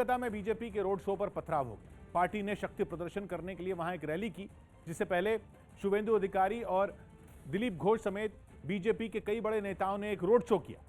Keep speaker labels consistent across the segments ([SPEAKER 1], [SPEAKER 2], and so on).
[SPEAKER 1] कोलकाता में बीजेपी के road show पर पथराव हो गया। पार्टी ने शक्ति प्रदर्शन करने के लिए वहां एक रैली की, जिससे पहले शुभेंदु अधिकारी और दिलीप घोष समेत बीजेपी के कई बड़े नेताओं ने एक रोड शो किया।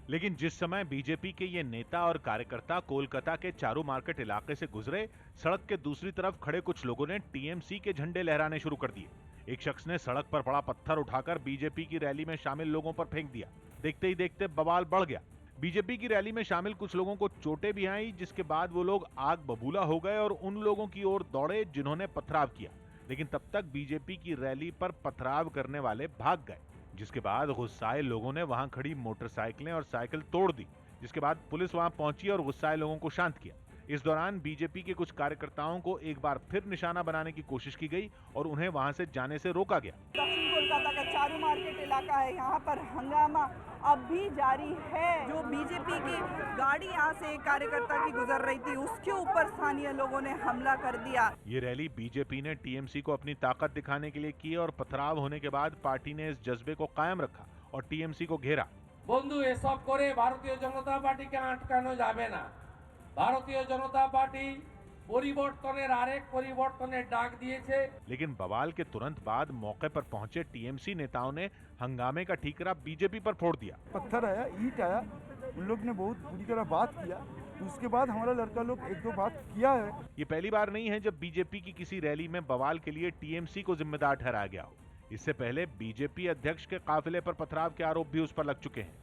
[SPEAKER 2] लेकिन जिस समय बीजेपी के ये नेता और कार्यकर्ता कोलकाता के चारू मार्केट इलाके से गुजरे, सड़क के दूसरी तरफ खड़े कुछ लोगों ने टीएमसी के झंडे लहराने शुरू कर दिए। एक शख्स ने सड़क पर पड़ा पत्थर उठाकर बीजेपी की रैली में शामिल लोगों पर फेंक दिया। देखते ही देखते बवाल बढ़ गया। बीजेपी की रैली में शामिल कुछ लोगों को चोटें भी आई, जिसके बाद वो लोग आग बबूला हो गए और उन लोगों की ओर दौड़े जिन्होंने पथराव किया। लेकिन तब तक बीजेपी की रैली पर पथराव करने वाले भाग गए, जिसके बाद गुस्साए लोगों ने वहां खड़ी मोटरसाइकिलें और साइकिल तोड़ दी, जिसके बाद पुलिस वहां पहुंची और गुस्साए लोगों को शांत किया। इस दौरान बीजेपी के कुछ कार्यकर्ताओं को एक बार फिर निशाना बनाने की कोशिश की गई और उन्हें वहां से जाने से रोका गया।
[SPEAKER 3] दक्षिण कोलकाता का चारू मार्केट इलाका है, यहाँ पर हंगामा अब भी जारी है। जो बीजेपी की गाड़ी यहाँ से एक कार्यकर्ता की गुजर रही थी, उसके ऊपर स्थानीय लोगों ने हमला कर दिया।
[SPEAKER 2] ये रैली बीजेपी ने टीएमसी को अपनी ताकत दिखाने के लिए की और पथराव होने के बाद पार्टी ने इस जज्बे को कायम रखा और टीएमसी को घेरा।
[SPEAKER 4] बंधु एसब करे भारतीय जनता पार्टी के आटकानो जाबे ना। भारतीय जनता पार्टी परिवर्तনের আরেক পরিবর্তনের ডাক দিয়েছে।
[SPEAKER 2] लेकिन बवाल के तुरंत बाद मौके पर पहुंचे टीएमसी नेताओं ने हंगामे का ठीकरा बीजेपी पर फोड़ दिया।
[SPEAKER 5] पत्थर आया, ईंट आया, उन लोग ने बहुत बुरी तरह बात किया। उसके बाद हमारा लड़का लोग एक दो बात किया है।
[SPEAKER 2] ये पहली बार नहीं है जब बीजेपी की किसी रैली में बवाल के लिए टीएमसी को जिम्मेदार ठहराया गया हो। इससे पहले बीजेपी अध्यक्ष के काफिले पर पथराव के आरोप भी उस पर लग चुके हैं,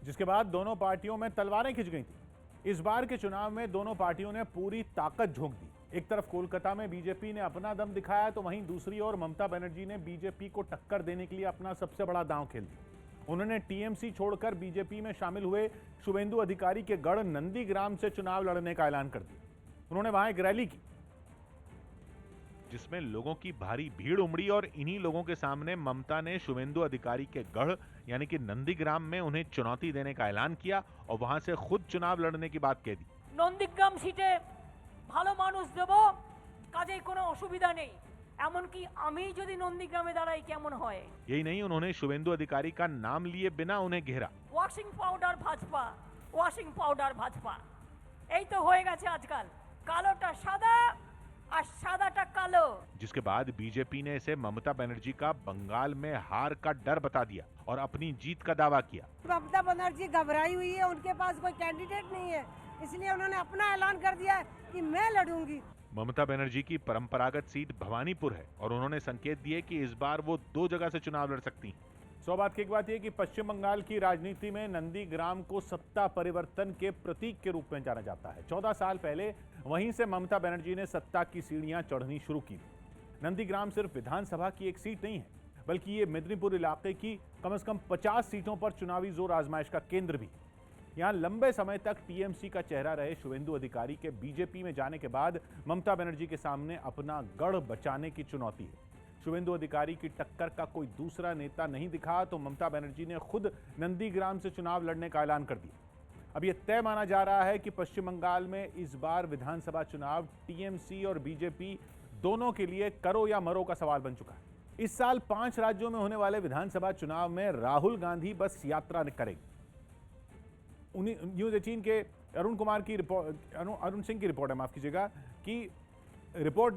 [SPEAKER 1] जिसके बाद दोनों पार्टियों में तलवारें खिंच गई थी। इस बार के चुनाव में दोनों पार्टियों ने पूरी ताकत झोंक दी। एक तरफ कोलकाता में बीजेपी ने अपना दम दिखाया, तो वहीं दूसरी ओर ममता बनर्जी ने बीजेपी को टक्कर देने के लिए अपना सबसे बड़ा दांव खेल दिया। उन्होंने टीएमसी छोड़कर बीजेपी में शामिल हुए शुभेंदु अधिकारी के गढ़ नंदीग्राम से चुनाव लड़ने का ऐलान कर दिया। उन्होंने वहां एक रैली की,
[SPEAKER 2] जिसमें लोगों की भारी भीड़ उमड़ी और इन्हीं लोगों के सामने ममता ने शुभेंदु अधिकारी के गढ़ यानी कि नंदीग्राम में उन्हें चुनौती देने का ऐलान किया और वहां से खुद चुनाव लड़ने की बात कह दी।
[SPEAKER 6] नंदीग्राम सीटे ভালো মানুষ দেব, কাজে কোনো অসুবিধা নেই, এমনকি আমি যদি নন্দীগ্রামে দাঁড়াই কেমন হয়।
[SPEAKER 2] यही नहीं, उन्होंने शुभेंदु अधिकारी का नाम लिए बिना उन्हें घेरा।
[SPEAKER 6] Washing powder Bhajpa, washing powder Bhajpa, এই তো হয়ে গেছে আজকাল, কালোটা সাদা और सादाटा कालो।
[SPEAKER 2] जिसके बाद बीजेपी ने इसे ममता बनर्जी का बंगाल में हार का डर बता दिया और अपनी जीत का दावा किया।
[SPEAKER 7] ममता बनर्जी घबराई हुई है, उनके पास कोई कैंडिडेट नहीं है, इसलिए उन्होंने अपना ऐलान कर दिया है कि मैं लड़ूंगी।
[SPEAKER 2] ममता बनर्जी की परंपरागत सीट भवानीपुर है और उन्होंने संकेत दिए कि इस बार वो 2 जगह से चुनाव लड़ सकती हैं।
[SPEAKER 1] सौभाग्य की एक बात यह कि पश्चिम बंगाल की राजनीति में नंदीग्राम को सत्ता परिवर्तन के प्रतीक के रूप में जाना जाता है। 14 साल पहले वहीं से ममता बनर्जी ने सत्ता की सीढ़ियां चढ़नी शुरू की। नंदीग्राम सिर्फ विधानसभा की एक सीट नहीं है, बल्कि ये मेदिनीपुर इलाके की कम से कम 50 सीटों पर चुनावी जोर आजमाइश का केंद्र भी। यहां लंबे समय तक टीएमसी का चेहरा रहे शुभेंदु अधिकारी के बीजेपी में जाने के बाद ममता बनर्जी के सामने अपना गढ़ बचाने की चुनौती है। शुभेंदु अधिकारी की टक्कर का कोई दूसरा नेता नहीं दिखा, तो ममता बनर्जी ने खुद नंदीग्राम से चुनाव लड़ने का ऐलान कर दिया। अब यह तय माना जा रहा है कि पश्चिम बंगाल में इस बार विधानसभा चुनाव टीएमसी और बीजेपी दोनों के लिए करो या मरो का सवाल बन चुका है। इस साल 5 राज्यों में होने वाले विधानसभा चुनाव में राहुल गांधी बस यात्रा करेंगे। न्यूज 18 के अरुण सिंह की रिपोर्ट है, माफ कीजिएगा, कि रिपोर्ट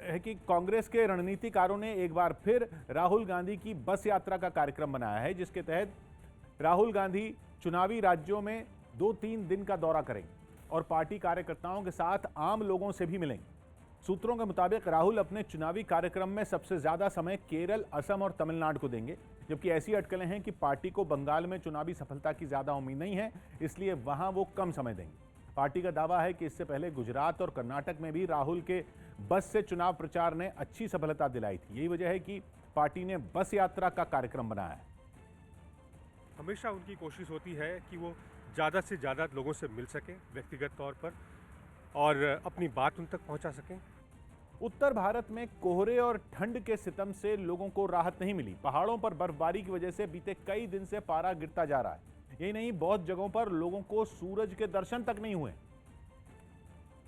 [SPEAKER 1] है कि कांग्रेस के रणनीतिकारों ने एक बार फिर राहुल गांधी की बस यात्रा का कार्यक्रम बनाया है, जिसके तहत राहुल गांधी चुनावी राज्यों में 2-3 दिन का दौरा करेंगे और पार्टी कार्यकर्ताओं के साथ आम लोगों से भी मिलेंगे। सूत्रों के मुताबिक राहुल अपने चुनावी कार्यक्रम में सबसे ज्यादा समय केरल, असम और तमिलनाडु को देंगे, जबकि ऐसी अटकलें हैं कि पार्टी को बंगाल में चुनावी सफलता की ज्यादा उम्मीद नहीं है, इसलिए वहां वो कम समय देंगे। पार्टी का दावा है कि इससे पहले गुजरात और कर्नाटक में भी राहुल के बस से चुनाव प्रचार ने अच्छी सफलता दिलाई थी। यही वजह है कि पार्टी ने बस यात्रा का कार्यक्रम बनाया है।
[SPEAKER 8] हमेशा उनकी कोशिश होती है कि वो ज़्यादा से ज़्यादा लोगों से मिल सकें व्यक्तिगत तौर पर और अपनी बात उन तक पहुंचा सकें।
[SPEAKER 1] उत्तर भारत में कोहरे और ठंड के सितम से लोगों को राहत नहीं मिली। पहाड़ों पर बर्फबारी की वजह से बीते कई दिन से पारा गिरता जा रहा है। यही नहीं, बहुत जगहों पर लोगों को सूरज के दर्शन तक नहीं हुए,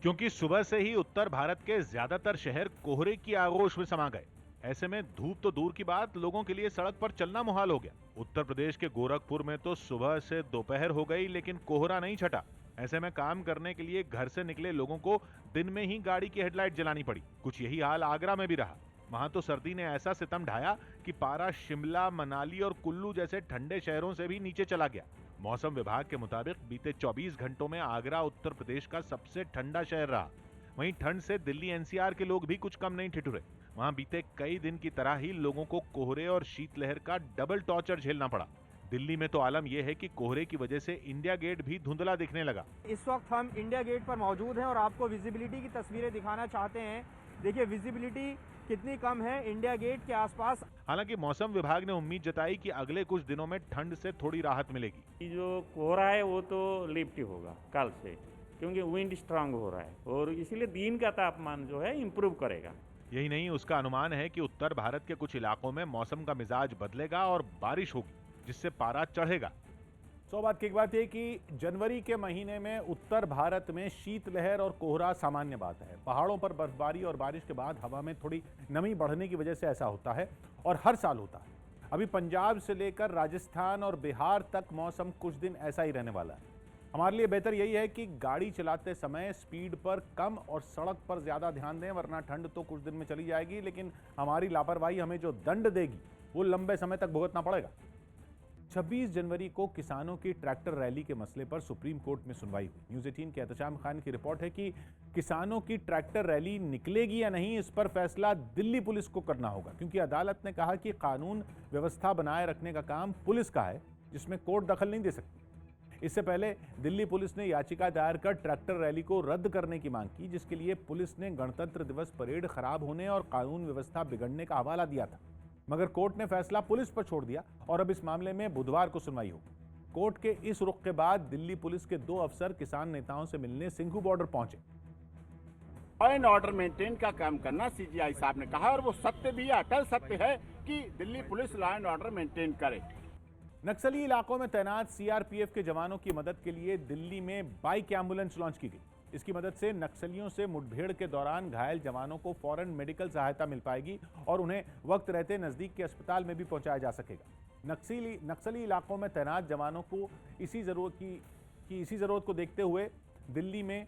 [SPEAKER 2] क्योंकि सुबह से ही उत्तर भारत के ज्यादातर शहर कोहरे की आगोश में समा गए। ऐसे में धूप तो दूर की बात, लोगों के लिए सड़क पर चलना मुहाल हो गया। उत्तर प्रदेश के गोरखपुर में तो सुबह से दोपहर हो गई, लेकिन कोहरा नहीं छटा। ऐसे में काम करने के लिए घर से निकले लोगों को दिन में ही गाड़ी की हेडलाइट जलानी पड़ी। कुछ यही हाल आगरा में भी रहा। वहां तो सर्दी ने ऐसा सितम ढाया कि पारा शिमला, मनाली और कुल्लू जैसे ठंडे शहरों से भी नीचे चला गया। मौसम विभाग के मुताबिक बीते 24 घंटों में आगरा उत्तर प्रदेश का सबसे ठंडा शहर रहा। वहीं ठंड से दिल्ली एनसीआर के लोग भी कुछ कम नहीं ठिठुरे। वहां बीते कई दिन की तरह ही लोगों को कोहरे और शीतलहर का डबल टॉर्चर झेलना पड़ा। दिल्ली में तो आलम यह है कि कोहरे की वजह से इंडिया गेट भी धुंधला दिखने लगा।
[SPEAKER 9] इस वक्त हम इंडिया गेट पर मौजूद हैं और आपको विजिबिलिटी की तस्वीरें दिखाना चाहते हैं। देखिए विजिबिलिटी कितनी कम है इंडिया गेट के आसपास।
[SPEAKER 2] हालांकि मौसम विभाग ने उम्मीद जताई कि अगले कुछ दिनों में ठंड से थोड़ी राहत मिलेगी।
[SPEAKER 10] जो कोहरा है वो तो लिफ्ट होगा कल से, क्योंकि विंड स्ट्रांग हो रहा है और इसीलिए दिन का तापमान जो है इम्प्रूव करेगा।
[SPEAKER 2] यही नहीं, उसका अनुमान है कि उत्तर भारत के कुछ इलाकों में मौसम का मिजाज बदलेगा और बारिश होगी, जिससे पारा चढ़ेगा।
[SPEAKER 1] सौ बात की एक बात यह कि जनवरी के महीने में उत्तर भारत में शीतलहर और कोहरा सामान्य बात है। पहाड़ों पर बर्फबारी और बारिश के बाद हवा में थोड़ी नमी बढ़ने की वजह से ऐसा होता है और हर साल होता है। अभी पंजाब से लेकर राजस्थान और बिहार तक मौसम कुछ दिन ऐसा ही रहने वाला है। हमारे लिए बेहतर यही है कि गाड़ी चलाते समय स्पीड पर कम और सड़क पर ज़्यादा ध्यान दें, वरना ठंड तो कुछ दिन में चली जाएगी, लेकिन हमारी लापरवाही हमें जो दंड देगी वो लंबे समय तक भुगतना पड़ेगा। 26 जनवरी को किसानों की ट्रैक्टर रैली के मसले पर सुप्रीम कोर्ट में सुनवाई हुई। न्यूज़ 18 के एहतशाम खान की रिपोर्ट है कि किसानों की ट्रैक्टर रैली निकलेगी या नहीं, इस पर फैसला दिल्ली पुलिस को करना होगा, क्योंकि अदालत ने कहा कि कानून व्यवस्था बनाए रखने का काम पुलिस का है, जिसमें कोर्ट दखल नहीं दे सकती। इससे पहले दिल्ली पुलिस ने याचिका दायर कर ट्रैक्टर रैली को रद्द करने की मांग की, जिसके लिए पुलिस ने गणतंत्र दिवस परेड खराब होने और कानून व्यवस्था बिगड़ने का हवाला दिया था, मगर कोर्ट ने फैसला पुलिस पर छोड़ दिया और अब इस मामले में बुधवार को सुनवाई होगी। कोर्ट के इस रुख के बाद दिल्ली पुलिस के 2 अफसर किसान नेताओं से मिलने सिंघू बॉर्डर पहुंचे।
[SPEAKER 11] लॉ एंड ऑर्डर मेंटेन का काम करना सीजीआई साहब ने कहा, और वो सत्य भी अटल सत्य है कि Delhi police law and order maintain करे।
[SPEAKER 1] नक्सली इलाकों में तैनात सीआरपीएफ के जवानों की मदद के लिए दिल्ली में बाइक एम्बुलेंस लॉन्च की गई। इसकी मदद से नक्सलियों से मुठभेड़ के दौरान घायल जवानों को फौरन मेडिकल सहायता मिल पाएगी और उन्हें वक्त रहते नजदीक के अस्पताल में भी पहुंचाया जा सकेगा। नक्सली इलाकों में तैनात जवानों को इसी जरूरत को देखते हुए दिल्ली में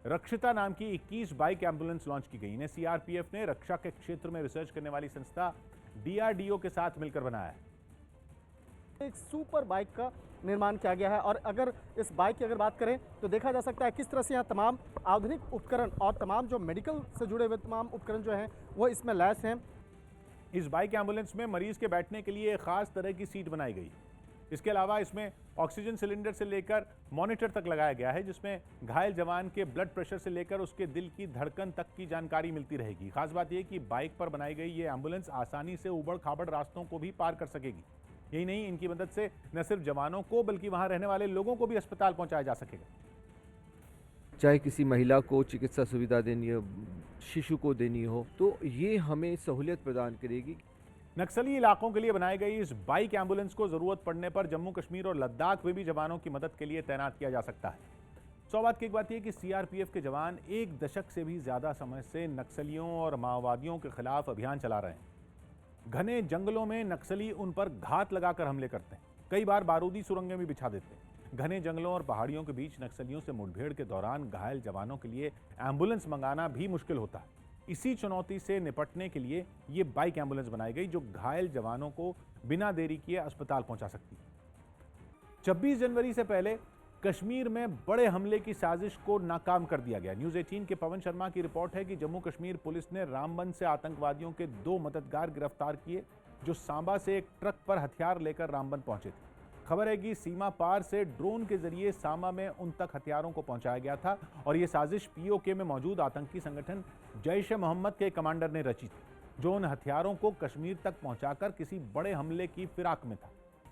[SPEAKER 1] रक्षिता नाम की 21 बाइक एम्बुलेंस लॉन्च की गई। इन्हें सीआरपीएफ ने रक्षा के क्षेत्र में रिसर्च करने वाली संस्था डीआरडीओ के साथ मिलकर बनाया है।
[SPEAKER 9] एक सुपर बाइक का निर्माण किया गया है और अगर इस बाइक की अगर बात करें तो देखा जा सकता है किस तरह से यहाँ तमाम आधुनिक उपकरण और तमाम जो मेडिकल से जुड़े हुए तमाम उपकरण जो हैं वो इसमें लैस हैं।
[SPEAKER 1] इस बाइक एम्बुलेंस में मरीज के बैठने के लिए एक खास तरह की सीट बनाई गई। इसके अलावा इसमें ऑक्सीजन सिलेंडर से लेकर मॉनिटर तक लगाया गया है, जिसमें घायल जवान के ब्लड प्रेशर से लेकर उसके दिल की धड़कन तक की जानकारी मिलती रहेगी। खास बात यह कि बाइक पर बनाई गई ये एम्बुलेंस आसानी से उबड़ खाबड़ रास्तों को भी पार कर सकेगी। यही नहीं, इनकी मदद से न सिर्फ जवानों को बल्कि वहां रहने वाले लोगों को भी अस्पताल पहुंचाया जा सकेगा।
[SPEAKER 12] चाहे किसी महिला को चिकित्सा सुविधा देनी हो, शिशु को देनी हो, तो ये हमें सहूलियत प्रदान करेगी।
[SPEAKER 1] नक्सली इलाकों के लिए बनाई गई इस बाइक एम्बुलेंस को जरूरत पड़ने पर जम्मू कश्मीर और लद्दाख में भी जवानों की मदद के लिए तैनात किया जा सकता है। सौ बात की एक बात यह कि सीआरपीएफ के जवान 1 दशक से भी ज्यादा समय से नक्सलियों और माओवादियों के खिलाफ अभियान चला रहे हैं। घने जंगलों में नक्सली उन पर घात लगाकर हमले करते हैं, कई बार बारूदी सुरंगें भी बिछा देते हैं। घने जंगलों और पहाड़ियों के बीच नक्सलियों से मुठभेड़ के दौरान घायल जवानों के लिए एम्बुलेंस मंगाना भी मुश्किल होता है। इसी चुनौती से निपटने के लिए ये बाइक एम्बुलेंस बनाई गई, जो घायल जवानों को बिना देरी किए अस्पताल पहुंचा सकती है। 26 जनवरी से पहले कश्मीर में बड़े हमले की साजिश को नाकाम कर दिया गया। न्यूज़ 18 के पवन शर्मा की रिपोर्ट है कि जम्मू कश्मीर पुलिस ने रामबन से आतंकवादियों के 2 मददगार गिरफ्तार किए, जो सांबा से एक ट्रक पर हथियार लेकर रामबन पहुंचे थे। खबर है कि सीमा पार से ड्रोन के जरिए सांबा में उन तक हथियारों को पहुंचाया गया था और यह साजिश पीओके में मौजूद आतंकी संगठन जैश-ए-मोहम्मद के कमांडर ने रची थी, जो उन हथियारों को कश्मीर तक पहुंचाकर किसी बड़े हमले की फिराक में था।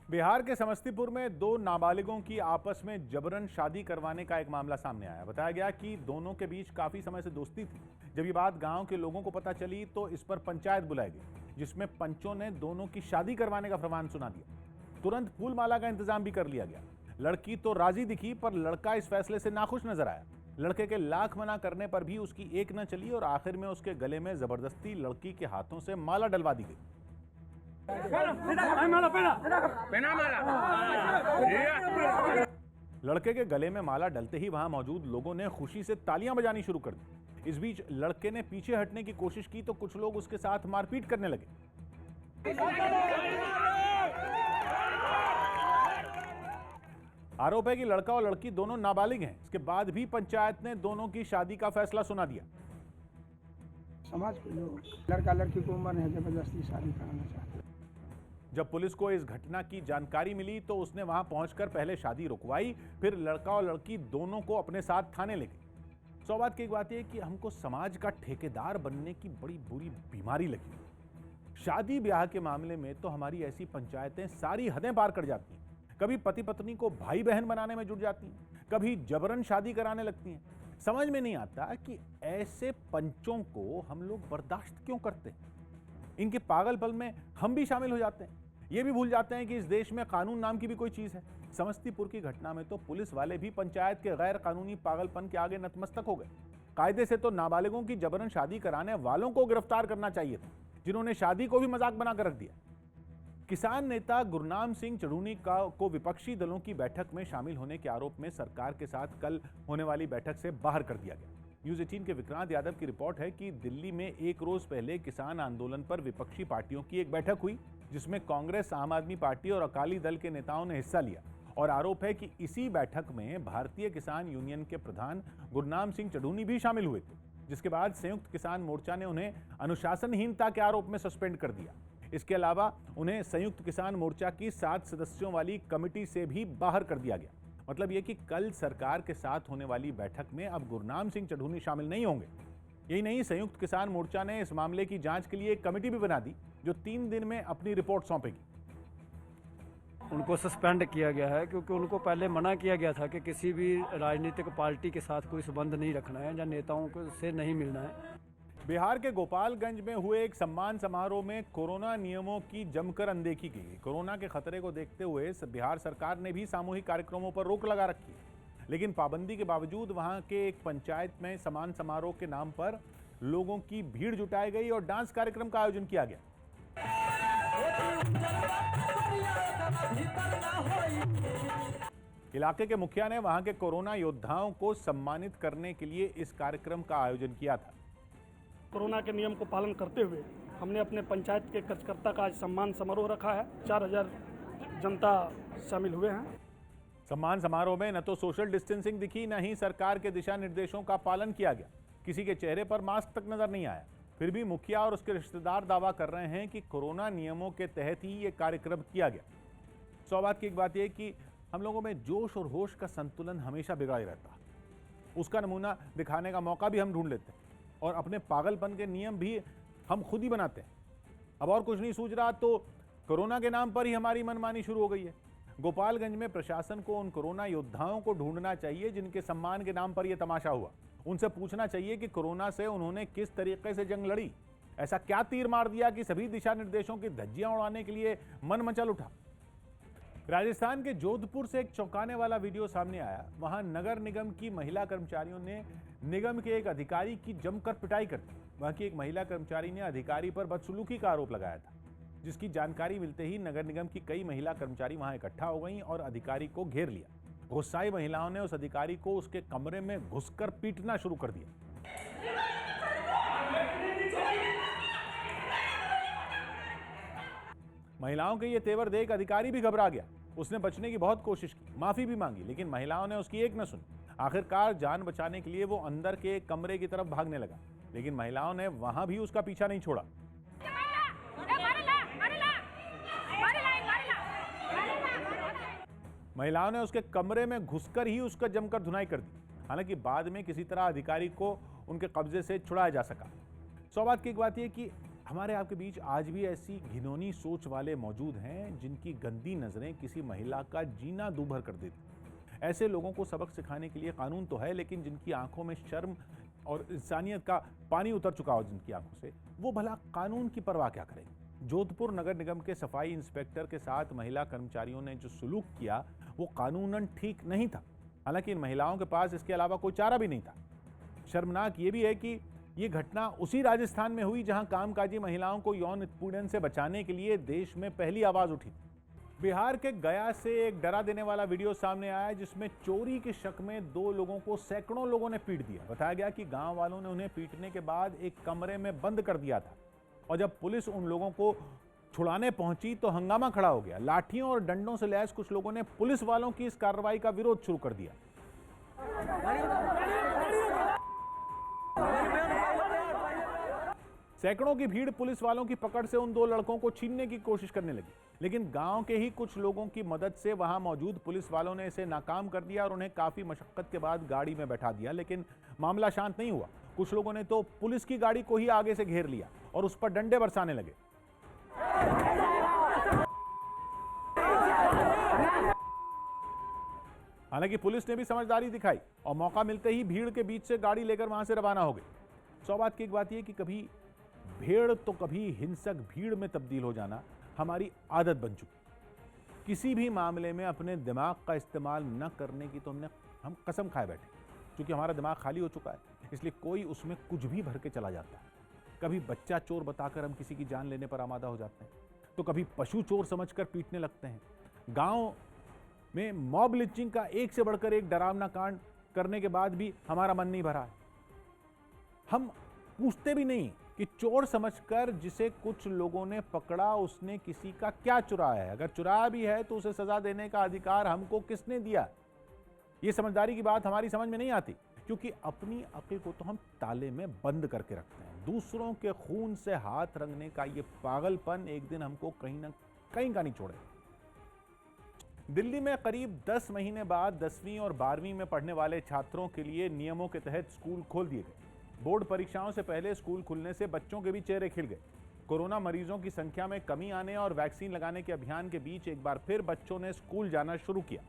[SPEAKER 1] बिहार के समस्तीपुर में 2 नाबालिगों की आपस में जबरन शादी करवाने का एक मामला सामने आया। बताया गया कि दोनों के बीच काफी समय से दोस्ती थी। जब ये बात गांव के लोगों को पता चली तो इस पर पंचायत बुलाई गई, जिसमें पंचों ने दोनों की शादी करवाने का फरमान सुना दिया। तुरंत फूल माला का इंतजाम भी कर लिया गया। लड़की तो राजी दिखी, पर लड़का इस फैसले से नाखुश नजर आया। लड़के के लाख मना करने पर भी उसकी एक न चली और आखिर में उसके गले में जबरदस्ती लड़की के हाथों से माला डलवा दी गई। लड़के के गले में माला डलते ही वहां मौजूद लोगों ने खुशी से तालियां बजानी शुरू कर दी। इस बीच लड़के ने पीछे हटने की कोशिश की तो कुछ लोग उसके साथ मारपीट करने लगे। आरोप है कि लड़का और लड़की दोनों नाबालिग हैं। इसके बाद भी पंचायत ने दोनों की शादी का फैसला सुना दिया।
[SPEAKER 13] समाज के लोग लड़का लड़की को उम्र है जबरदस्ती शादी कराना चाहते हैं।
[SPEAKER 1] जब पुलिस को इस घटना की जानकारी मिली तो उसने वहां पहुंचकर पहले शादी रुकवाई, फिर लड़का और लड़की दोनों को अपने साथ थाने ले गई। सौभाग्य की बात यह कि हमको समाज का ठेकेदार बनने की बड़ी बुरी बीमारी लगी। शादी ब्याह के मामले में तो हमारी ऐसी पंचायतें सारी हदें पार कर जाती हैं। कभी पति पत्नी को भाई बहन बनाने में जुट जाती हैं, कभी जबरन शादी कराने लगती हैं। समझ में नहीं आता कि ऐसे पंचों को हम लोग बर्दाश्त क्यों करते हैं। इनके पागलपन में हम भी शामिल हो जाते हैं। ये भी भूल जाते हैं कि इस देश में कानून नाम की भी कोई चीज है। समस्तीपुर की घटना में तो पुलिस वाले भी पंचायत के गैर कानूनी पागलपन के आगे नतमस्तक हो गए। कायदे से तो नाबालिगों की जबरन शादी कराने वालों को गिरफ्तार करना चाहिए था, जिन्होंने शादी को भी मजाक बनाकर रख दिया। किसान नेता गुरनाम सिंह चढ़ूनी को विपक्षी दलों की बैठक में शामिल होने के आरोप में सरकार के साथ कल होने वाली बैठक से बाहर कर दिया गया। न्यूज़ 18 के विक्रांत यादव की रिपोर्ट है कि दिल्ली में एक रोज पहले किसान आंदोलन पर विपक्षी पार्टियों की एक बैठक हुई, जिसमें कांग्रेस, आम आदमी पार्टी और अकाली दल के नेताओं ने हिस्सा लिया। और आरोप है कि इसी बैठक में भारतीय किसान यूनियन के प्रधान गुरनाम सिंह चढ़ूनी भी शामिल हुए थे, जिसके बाद संयुक्त किसान मोर्चा ने उन्हें अनुशासनहीनता के आरोप में सस्पेंड कर दिया। इसके अलावा उन्हें संयुक्त किसान मोर्चा की 7 सदस्यों वाली कमेटी से भी बाहर कर दिया गया। मतलब यह कि कल सरकार के साथ होने वाली बैठक में अब गुरनाम सिंह चढ़ूनी शामिल नहीं होंगे। यही नहीं, संयुक्त किसान मोर्चा ने इस मामले की जांच के लिए एक कमेटी भी बना दी, जो 3 दिन में अपनी रिपोर्ट सौंपेगी।
[SPEAKER 14] उनको सस्पेंड किया गया है क्योंकि उनको पहले मना किया गया था कि किसी भी राजनीतिक पार्टी के साथ कोई संबंध नहीं रखना है या नेताओं से नहीं मिलना है।
[SPEAKER 1] बिहार के गोपालगंज में हुए एक सम्मान समारोह में कोरोना नियमों की जमकर अनदेखी की गई। कोरोना के खतरे को देखते हुए बिहार सरकार ने भी सामूहिक कार्यक्रमों पर रोक लगा रखी है, लेकिन पाबंदी के बावजूद वहां के एक पंचायत में सम्मान समारोह के नाम पर लोगों की भीड़ जुटाई गई और डांस कार्यक्रम का आयोजन किया गया। इलाके के मुखिया ने वहां के कोरोना योद्धाओं को सम्मानित करने के लिए इस कार्यक्रम का आयोजन किया था।
[SPEAKER 15] कोरोना के नियम को पालन करते हुए हमने अपने पंचायत के कार्यकर्ता का आज सम्मान समारोह रखा है। 4000 जनता शामिल हुए हैं।
[SPEAKER 1] सम्मान समारोह में न तो सोशल डिस्टेंसिंग दिखी, न ही सरकार के दिशा निर्देशों का पालन किया गया। किसी के चेहरे पर मास्क तक नजर नहीं आया। फिर भी मुखिया और उसके रिश्तेदार दावा कर रहे हैं कि कोरोना नियमों के तहत ही ये कार्यक्रम किया गया। सौभाग्य की एक बात यह कि हम लोगों में जोश और होश का संतुलन हमेशा बिगड़ा ही रहता है। उसका नमूना दिखाने का मौका भी हम ढूंढ लेते हैं और अपने पागलपन के नियम भी हम खुद ही बनाते हैं। अब और कुछ नहीं सूझ रहा तो कोरोना के नाम पर ही हमारी मनमानी शुरू हो गई है। गोपालगंज में प्रशासन को उन कोरोना योद्धाओं को ढूंढना चाहिए जिनके सम्मान के नाम पर यह तमाशा हुआ। उनसे पूछना चाहिए कि कोरोना से उन्होंने किस तरीके से जंग लड़ी। ऐसा क्या तीर मार दिया कि सभी दिशा निर्देशों की धज्जियां उड़ाने के लिए मन मचल उठा। राजस्थान के जोधपुर से एक चौंकाने वाला वीडियो सामने आया। वहां नगर निगम की महिला कर्मचारियों ने निगम के एक अधिकारी की जमकर पिटाई कर दी। वहां की एक महिला कर्मचारी ने अधिकारी पर बदसलूकी का आरोप लगाया था, जिसकी जानकारी मिलते ही नगर निगम की कई महिला कर्मचारी वहां इकट्ठा हो गईं और अधिकारी को घेर लिया। गुस्साई महिलाओं ने उस अधिकारी को उसके कमरे में घुसकर पीटना शुरू कर दिया। महिलाओं के ये तेवर देख अधिकारी भी घबरा गया। उसने बचने की बहुत कोशिश की, माफी भी मांगी, लेकिन महिलाओं ने उसकी एक न सुनी। आखिरकार जान बचाने के लिए वो अंदर के एक कमरे की तरफ भागने लगा, लेकिन महिलाओं ने वहां भी उसका पीछा नहीं छोड़ा। महिलाओं ने उसके कमरे में घुसकर ही उसका जमकर धुनाई कर दी। हालांकि बाद में किसी तरह अधिकारी को उनके कब्जे से छुड़ाया जा सका। सौभाग्य की एक बात यह कि हमारे आपके बीच आज भी ऐसी घिनौनी सोच वाले मौजूद हैं जिनकी गंदी नजरें किसी महिला का जीना दूभर कर देती। ऐसे लोगों को सबक सिखाने के लिए कानून तो है, लेकिन जिनकी आंखों में शर्म और इंसानियत का पानी उतर चुका हो जिनकी आंखों से, वो भला कानून की परवाह क्या करेंगे। जोधपुर नगर निगम के सफाई इंस्पेक्टर के साथ महिला कर्मचारियों ने जो सुलूक किया वो कानूनन ठीक नहीं था। हालांकि इन महिलाओं के पास इसके अलावा कोई चारा भी नहीं था। शर्मनाक ये भी है कि ये घटना उसी राजस्थान में हुई जहां कामकाजी महिलाओं को यौन उत्पीड़न से बचाने के लिए देश में पहली आवाज उठी। बिहार के गया से एक डरा देने वाला वीडियो सामने आया है जिसमें चोरी के शक में 2 लोगों को सैकड़ों लोगों ने पीट दिया। बताया गया कि गांव वालों ने उन्हें पीटने के बाद एक कमरे में बंद कर दिया था और जब पुलिस उन लोगों को छुड़ाने पहुंची तो हंगामा खड़ा हो गया। लाठियों और डंडों से लैस कुछ लोगों ने पुलिस वालों की इस कार्रवाई का विरोध शुरू कर दिया। सैकड़ों की भीड़ पुलिस वालों की पकड़ से उन 2 लड़कों को छीनने की कोशिश करने लगी, लेकिन गांव के ही कुछ लोगों की मदद से वहां मौजूद पुलिस वालों ने इसे नाकाम कर दिया और उन्हें काफी मशक्कत के बाद गाड़ी में बैठा दिया। लेकिन मामला शांत नहीं हुआ। कुछ लोगों ने तो पुलिस की गाड़ी को ही आगे से घेर लिया और उस पर डंडे बरसाने लगे। हालांकि पुलिस ने भी समझदारी दिखाई और मौका मिलते ही भीड़ के बीच से गाड़ी लेकर वहां से रवाना हो गई। सौभाग्य की एक बात यह कि कभी भेड़ तो कभी हिंसक भीड़ में तब्दील हो जाना हमारी आदत बन चुकी। किसी भी मामले में अपने दिमाग का इस्तेमाल न करने की तो हम कसम खाए बैठे, क्योंकि हमारा दिमाग खाली हो चुका है, इसलिए कोई उसमें कुछ भी भर के चला जाता है। कभी बच्चा चोर बताकर हम किसी की जान लेने पर आमादा हो जाते हैं, तो कभी पशु चोर समझकर पीटने लगते हैं। गांव में मॉब लिंचिंग का एक से बढ़कर एक डरावना कांड करने के बाद भी हमारा मन नहीं भरा है। हम पूछते भी नहीं कि चोर समझकर जिसे कुछ लोगों ने पकड़ा उसने किसी का क्या चुराया है। अगर चुराया भी है तो उसे सजा देने का अधिकार हमको किसने दिया? ये समझदारी की बात हमारी समझ में नहीं आती, क्योंकि अपनी अक्ल को तो हम ताले में बंद करके रखते हैं। दूसरों के खून से हाथ रंगने का ये पागलपन एक दिन हमको कहीं ना कहीं का नहीं छोड़े। दिल्ली में करीब 10 महीने बाद 10वीं और 12वीं में पढ़ने वाले छात्रों के लिए नियमों के तहत स्कूल खोल दिए गए। बोर्ड परीक्षाओं से पहले स्कूल खुलने से बच्चों के भी चेहरे खिल गए। कोरोना मरीजों की संख्या में कमी आने और वैक्सीन लगाने के अभियान के बीच एक बार फिर बच्चों ने स्कूल जाना शुरू किया,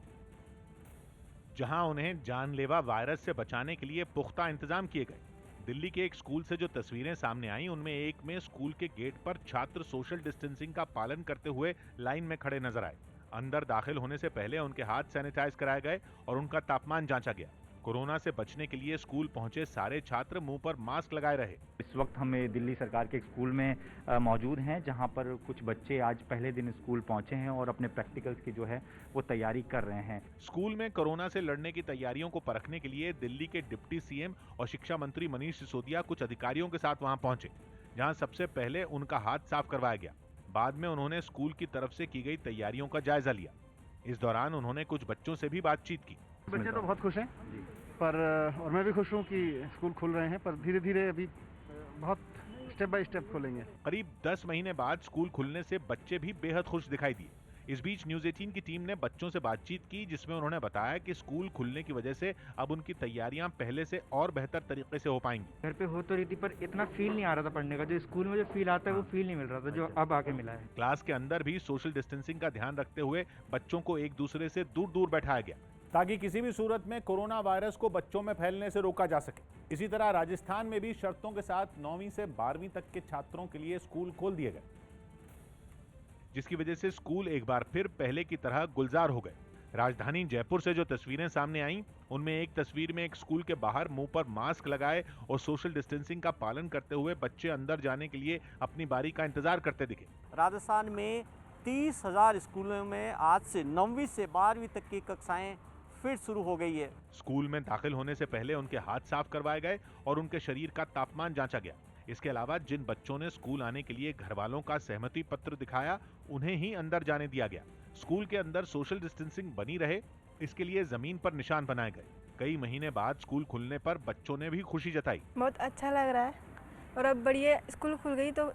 [SPEAKER 2] जहां उन्हें जानलेवा वायरस से बचाने के लिए पुख्ता इंतजाम किए गए। दिल्ली के एक स्कूल से जो तस्वीरें सामने आई उनमें एक में स्कूल के गेट पर छात्र सोशल डिस्टेंसिंग का पालन करते हुए लाइन में खड़े नजर आए। अंदर दाखिल होने से पहले उनके हाथ सैनिटाइज कराए गए और उनका तापमान जांचा गया। कोरोना से बचने के लिए स्कूल पहुंचे सारे छात्र मुंह पर मास्क लगाए रहे।
[SPEAKER 16] इस वक्त हमें दिल्ली सरकार के एक स्कूल में मौजूद हैं, जहां पर कुछ बच्चे आज पहले दिन स्कूल पहुंचे हैं और अपने प्रैक्टिकल्स की जो है वो तैयारी कर रहे हैं।
[SPEAKER 2] स्कूल में कोरोना से लड़ने की तैयारियों को परखने के लिए दिल्ली के डिप्टी सीएम और शिक्षा मंत्री मनीष सिसोदिया कुछ अधिकारियों के साथ वहां पहुंचे, जहां सबसे पहले उनका हाथ साफ करवाया गया। बाद में उन्होंने स्कूल की तरफ से की गई तैयारियों का जायजा लिया। इस दौरान उन्होंने कुछ बच्चों से भी बातचीत की।
[SPEAKER 9] बच्चे तो बहुत खुश हैं, पर और मैं भी खुश हूं कि स्कूल खुल रहे हैं, पर धीरे धीरे अभी बहुत स्टेप बाय स्टेप खोलेंगे।
[SPEAKER 2] करीब 10 महीने बाद स्कूल खुलने से बच्चे भी बेहद खुश दिखाई दिए। इस बीच न्यूज़ 18 की टीम ने बच्चों से बातचीत की, जिसमें उन्होंने बताया कि स्कूल खुलने की वजह से अब उनकी तैयारियां पहले से और बेहतर तरीके से हो पाएंगी।
[SPEAKER 17] घर पे हो तो रही थी, पर इतना फील नहीं आ रहा था पढ़ने का। जो स्कूल में जो फील आता है वो फील नहीं मिल रहा था, जो अब आके मिला है।
[SPEAKER 2] क्लास के अंदर भी सोशल डिस्टेंसिंग का ध्यान रखते हुए बच्चों को एक दूसरे से दूर दूर बैठाया गया,
[SPEAKER 1] ताकि किसी भी सूरत में कोरोना वायरस को बच्चों में फैलने से रोका जा सके। इसी तरह राजस्थान में भी शर्तों के साथ 9वीं से 12वीं तक के छात्रों के लिए स्कूल खोल दिए गए,
[SPEAKER 2] जिसकी वजह से स्कूल एक बार फिर पहले की तरह गुलजार हो गए। राजधानी जयपुर से जो तस्वीरें सामने आईं, उनमें एक तस्वीर में एक स्कूल के बाहर मुंह पर मास्क लगाए और सोशल डिस्टेंसिंग का पालन करते हुए बच्चे अंदर जाने के लिए अपनी बारी का इंतजार करते दिखे।
[SPEAKER 18] राजस्थान में 30,000 स्कूलों में आज से 9वीं से 12वीं तक की कक्षाएं फिर शुरू हो गई है।
[SPEAKER 2] स्कूल में दाखिल होने से पहले उनके हाथ साफ करवाए गए और उनके शरीर का तापमान जांचा गया। इसके अलावा जिन बच्चों ने स्कूल आने के लिए घर वालों का सहमति पत्र दिखाया, उन्हें ही अंदर जाने दिया गया। स्कूल के अंदर सोशल डिस्टेंसिंग बनी रहे, इसके लिए जमीन पर निशान बनाए गए। कई महीने बाद स्कूल खुलने पर बच्चों ने भी खुशी जताई।
[SPEAKER 19] बहुत अच्छा लग रहा है और अब बढ़िया स्कूल खुल गई तो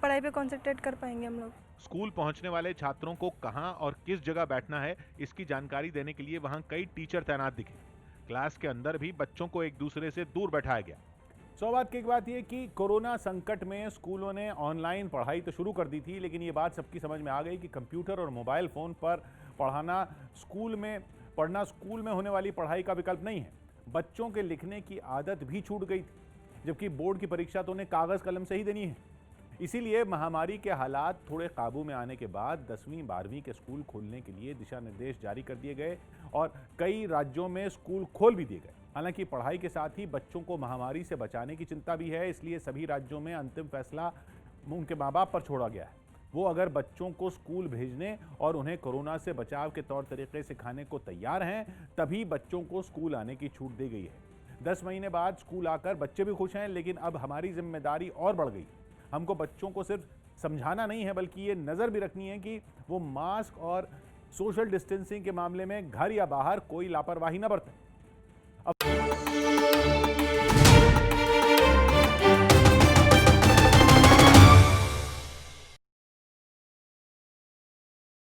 [SPEAKER 19] पढ़ाई पे कंसंट्रेट कर पाएंगे हम लोग।
[SPEAKER 2] स्कूल पहुंचने वाले छात्रों को कहां और किस जगह बैठना है, इसकी जानकारी देने के लिए वहां कई टीचर तैनात दिखे। क्लास के अंदर भी बच्चों को एक दूसरे से दूर बैठाया गया।
[SPEAKER 1] सौभाग्य की एक बात यह कि कोरोना संकट में स्कूलों ने ऑनलाइन पढ़ाई तो शुरू कर दी थी, लेकिन ये बात सबकी समझ में आ गई कि कंप्यूटर और मोबाइल फ़ोन पर पढ़ना स्कूल में होने वाली पढ़ाई का विकल्प नहीं है। बच्चों के लिखने की आदत भी छूट गई थी, जबकि बोर्ड की परीक्षा तो उन्हें कागज़ कलम से ही देनी है। इसीलिए महामारी के हालात थोड़े काबू में आने के बाद 10वीं 12वीं के स्कूल खोलने के लिए दिशा निर्देश जारी कर दिए गए और कई राज्यों में स्कूल खोल भी दिए गए। हालांकि पढ़ाई के साथ ही बच्चों को महामारी से बचाने की चिंता भी है, इसलिए सभी राज्यों में अंतिम फैसला उनके माँ बाप पर छोड़ा गया है। वो अगर बच्चों को स्कूल भेजने और उन्हें कोरोना से बचाव के तौर तरीके सिखाने को तैयार हैं, तभी बच्चों को स्कूल आने की छूट दी गई है। 10 महीने बाद स्कूल आकर बच्चे भी खुश हैं, लेकिन अब हमारी जिम्मेदारी और बढ़ गई। हमको बच्चों को सिर्फ समझाना नहीं है, बल्कि ये नज़र भी रखनी है कि वो मास्क और सोशल डिस्टेंसिंग के मामले में घर या बाहर कोई लापरवाही न बरतें।